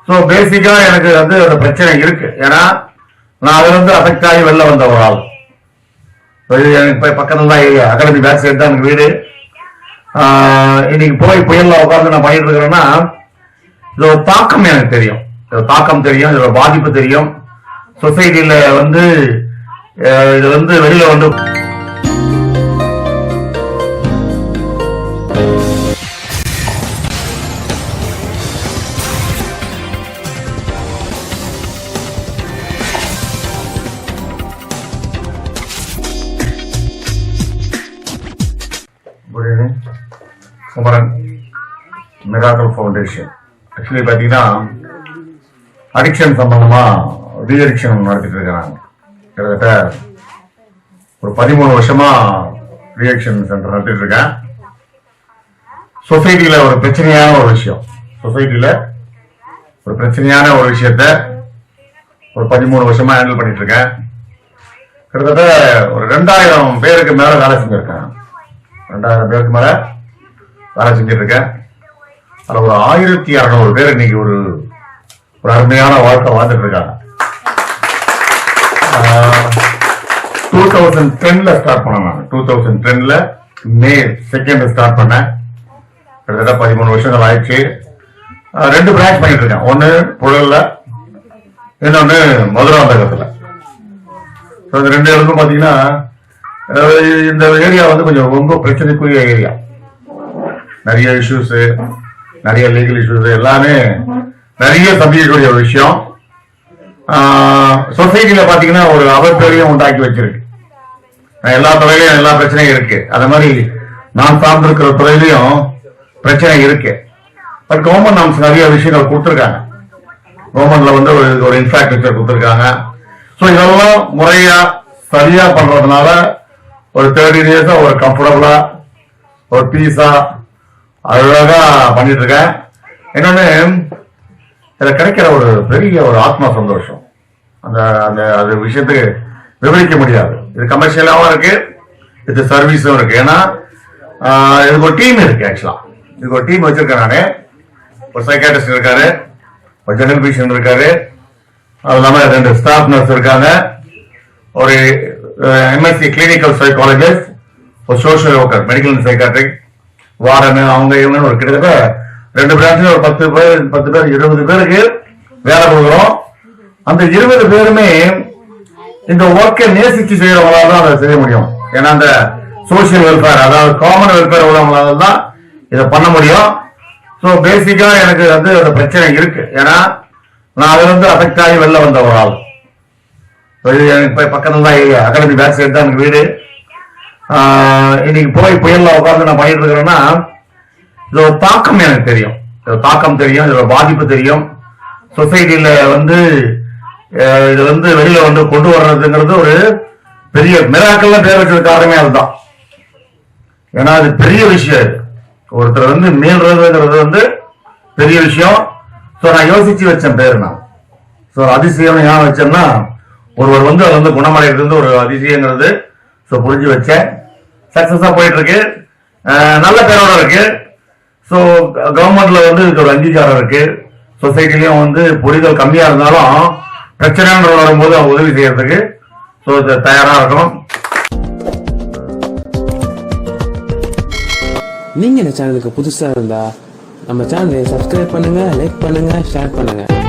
So பேசிக்கா எனக்கு வந்து அந்த பிரச்சனை இருக்கு. ஏன்னா நான் அதுல இருந்து அஃபெக்ட் ஆகி வெளில வந்த ஒரு ஆள். எனக்கு பக்கத்துல தான் ஏரியா, அகாடமி பேக் சைடு தான் எனக்கு வீடு. இன்னைக்கு போய் புயல்ல உட்காந்து நான் பண்ணிட்டு இருக்கிறேன்னா இதோட தாக்கம் எனக்கு தெரியும், தாக்கம் தெரியும், இதோட பாதிப்பு தெரியும். சொசைட்டில வந்து இது வந்து வெளியில வந்து குமரன் மிராக்கல் ஃபவுண்டேஷன். ஆக்சுவலி பார்த்தீங்கன்னா அடிக்ஷன் சம்பந்தமா ரீஅடிக்ஷன் நடத்திட்டு இருக்கிறாங்க. கிட்டத்தட்ட ஒரு 13 வருஷமா ரீஅடிக்ஷன் சென்டர் நடத்திட்டு இருக்கேன். சொசைட்டில ஒரு பிரச்சனையான ஒரு விஷயம், சொசைட்டில ஒரு பிரச்சனையான ஒரு விஷயத்த ஒரு 13 வருஷமா ஹேண்டில் பண்ணிட்டு இருக்கேன். கிட்டத்தட்ட ஒரு 2000 பேருக்கு மேல வேலை செஞ்சிருக்கேன். 2000 பேருக்கு மேல வேலை செஞ்சுட்டு இருக்கேன். அதுல ஒரு 1600 பேர் இன்னைக்கு ஒரு அருமையான வாழ்க்கை வாழ்ந்துட்டு இருக்காங்க. 2010ல ஸ்டார்ட் பண்ணேன். நான் 2010ல மே 2 ஸ்டார்ட் பண்ணேன். கிட்டத்தட்ட 13 வருஷங்கள் ஆயிடுச்சு. 2 பிரான்ச் பண்ணிட்டு இருக்கேன். ஒன்னு புழல்ல, இன்னொன்னு மதுராந்தகத்துல. இந்த 2 இடத்துக்கும் பாத்தீங்கன்னா இந்த ஏரியா வந்து கொஞ்சம் ரொம்ப பிரச்சனைக்குரிய ஏரியா. நிறைய இஷ்யூஸ், நிறைய லீகல் இஷ்யூஸ், எல்லாமே நிறைய சந்திக்கக்கூடிய ஒரு விஷயம். சொசைட்டில பாத்தீங்கன்னா ஒரு அவப்பெரியும் உண்டாக்கி வச்சிருக்கு. எல்லா துறையிலையும் எல்லா பிரச்சனையும் இருக்கு. அது மாதிரி நான் சார்ந்திருக்கிற துறையிலையும் பிரச்சனை இருக்கு. பட் கவர்மெண்ட் நாம்ஸ் நிறைய விஷயங்கள் கொடுத்துருக்காங்க. கவர்மெண்ட்ல வந்து ஒரு இன்ஃப்ராஸ்ட்ரக்சர் கொடுத்துருக்காங்க. ஸோ இதெல்லாம் முறையா சரியா பண்றதுனால ஒரு 30 டேஸா ஒரு கம்ஃபர்டபுளா ஒரு பீஸா அழகா பண்ணிட்டு இருக்கேன். இன்னொன்னு இதுல கிடைக்கிற ஒரு பெரிய ஒரு ஆத்மா சந்தோஷம், அந்த அந்த அது விஷயத்துக்கு விவரிக்க முடியாது. இது கமர்ஷியலாவும் இருக்கு, இது சர்வீஸும் இருக்கு. ஏன்னா இதுக்கு ஒரு டீம் இருக்கு. ஆக்சுவலா இதுக்கு ஒரு டீம் வச்சிருக்கேன் நானு. ஒரு சைக்காட்ரிஸ்ட் இருக்காரு, ஒரு ஜெனரல் பிசிஷியன் இருக்காரு, அது இல்லாம 2 ஸ்டாஃப் நர்ஸ் இருக்காங்க, ஒரு எம்எஸ்சி கிளினிக்கல் சைக்காலஜிஸ்ட், ஒரு social worker, medical and psychiatric, warden, அவங்க இவங்க ஒரு கிட்டத்தட்ட 2 பிரான்ச்ல ஒரு 10 பேர் 20 பேருக்கு வேலை கொடுக்குறோம். அந்த 20 பேருமே இந்த ஒர்க்கை நேசிச்சு செய்யறவங்களால தான் அதை செய்ய முடியும். ஏன்னா அந்த சோசியல் வெல்ஃபேர், அதாவது காமன் வெல்ஃபேர் உள்ளவங்களால தான் இதை பண்ண முடியும். ஸோ பேசிக்கா எனக்கு வந்து அந்த பிரச்சனை இருக்கு. ஏன்னா நான் அதுல இருந்து அஃபெக்ட் ஆகி வெளில வந்த ஒரு ஆள். எனக்கு பக்கத்துல தான் ஏரியா, அகாடமி பேக் சைடு தான் எனக்கு வீடு. இன்னைக்கு போய் புயல்ல உட்காந்து நான் பண்ணிட்டு இருக்கிறேன்னா இதோட தாக்கம் எனக்கு தெரியும், தாக்கம் தெரியும், இதோட பாதிப்பு தெரியும். சொசைட்டில வந்து இது வந்து வெளியில வந்து கொண்டு வர்றதுங்கிறது ஒரு பெரிய மிராக்கல்ல பேர் வச்சது காரணமே அதுதான். ஏன்னா அது பெரிய விஷயம். ஒருத்தர் வந்து மீள்றதுங்கிறது வந்து பெரிய விஷயம். ஸோ நான் யோசிச்சு வச்சேன் பேர். நான் ஸோ அதிசயம் ஏன் வச்சேன்னா ஒருவர் வந்து அது வந்து குணமடைகிறது ஒரு அதிசயங்கிறது ஸோ புரிஞ்சு வச்சேன். சக்சஸா போயிட்டு இருக்கு, நல்ல பேரோட இருக்கு. ஸோ கவர்மெண்ட்ல வந்து இதுக்கு ஒரு அங்கீகாரம் இருக்கு. சொசைட்டிலையும் வந்து புரிதல் கம்மியா இருந்தாலும் பிரச்சனை வரும்போது அவங்க உதவி செய்யறதுக்கு ஸோ தயாரா இருக்கணும். நீங்க இந்த சேனலுக்கு புதுசா இருந்தா நம்ம சேனலை சப்ஸ்கிரைப் பண்ணுங்க, லைக் பண்ணுங்க, ஷேர் பண்ணுங்க.